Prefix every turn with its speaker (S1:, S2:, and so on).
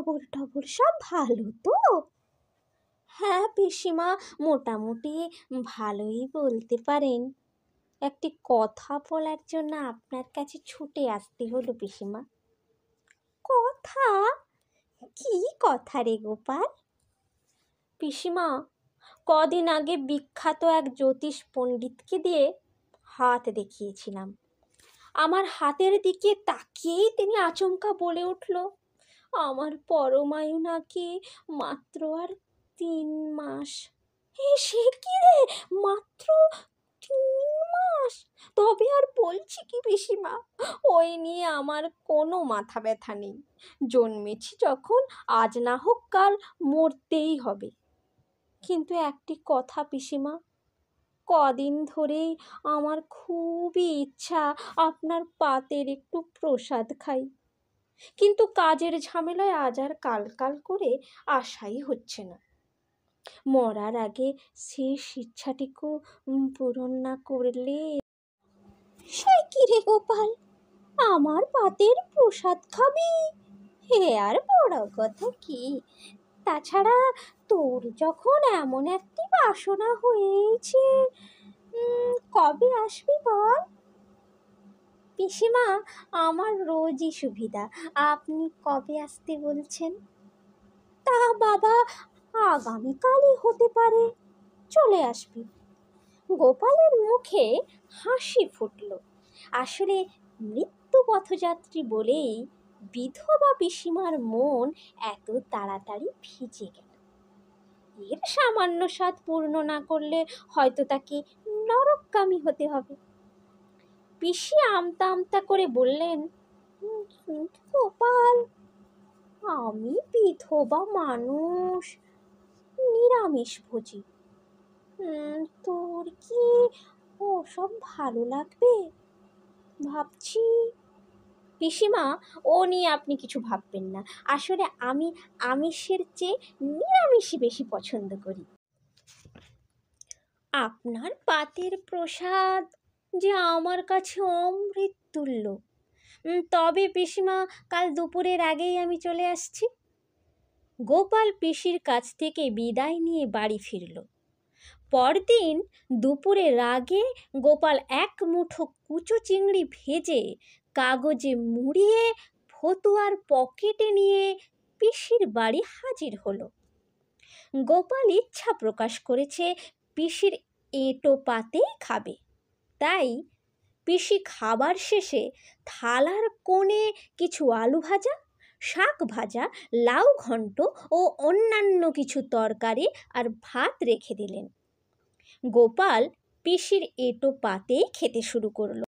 S1: খবর টবর সব ভালো তো? হ্যাঁ পিসিমা, মোটামুটি ভালোই বলতে পারেন। একটি কথা বলার জন্য আপনার কাছে ছুটে আসতে হলো পিসিমা। কথা? কি কথা রে গোপাল? পিসিমা, কদিন আগে বিখ্যাত এক জ্যোতিষ পণ্ডিতকে দিয়ে হাত দেখিয়েছিলাম। আমার হাতের দিকে তাকিয়েই তিনি আচমকা বলে উঠল, আমার পরমায়ু নাকি মাত্র আর 3 মাস। সে কি রে, মাত্র 3 মাস? তবে আর বলছি কি পিসিমা, ওই নিয়ে আমার কোনো মাথা ব্যথা নেই। জন্মেছি যখন, আজ না হোক কাল মরতেই হবে। কিন্তু একটি কথা পিসিমা, কদিন ধরেই আমার খুবই ইচ্ছা আপনার পাতের একটু প্রসাদ খাই, কিন্তু কাজের ঝামেলায় আজ আর কাল কাল করে আশাই হচ্ছে না। মরার আগে শেষ ইচ্ছাটিকু পূরণ না করলে। সে কি রে গোপাল, আমার পাতের প্রসাদ খাবি? হে আর বড় কথা কি? তাছাড়া তোর যখন এমন একটি বাসনা হয়েছে, কবে আসবি বল? পিসিমা, আমার রোজই সুবিধা, আপনি কবে আসতে বলছেন? তা বাবা, আগামীকালই হতে পারে, চলে আসবি। গোপালের মুখে হাসি ফুটল। আসলে মৃত্যু পথযাত্রী বলেই বিধবা পিসিমার মন এত তাড়াতাড়ি ভিজে গেল। এর সামান্য স্বাদ পূর্ণ না করলে হয়তো তাকে নরকগামী হতে হবে। পিসি আমতা আমতা করে বললেন, গোপাল, আমি বিধবা মানুষ, নিরামিষ ভোজী। তোর কি ওসব ভালো লাগবে? ভাবছি। পিসিমা, ও নিয়ে আপনি কিছু ভাববেন না। আসলে আমি আমিষের চেয়ে নিরামিষই বেশি পছন্দ করি। আপনার পাতের প্রসাদ যে আমার কাছে অমৃত তুল্য। তবে পিসিমা, কাল দুপুরের আগেই আমি চলে আসছি। গোপাল পিসির কাছ থেকে বিদায় নিয়ে বাড়ি ফিরল। পরদিন দুপুরের আগে গোপাল এক মুঠো কুচো চিংড়ি ভেজে কাগজে মুড়িয়ে ফতুয়ার পকেটে নিয়ে পিসির বাড়ি হাজির হলো। গোপাল ইচ্ছা প্রকাশ করেছে পিসির এঁটো পাতেই খাবে। তাই পিসি খাবার শেষে থালার কোণে কিছু আলু ভাজা, শাক ভাজা, লাউ ঘন্ট ও অন্যান্য কিছু তরকারি আর ভাত রেখে দিলেন। গোপাল পিসির এঁটো পাতেই খেতে শুরু করলো।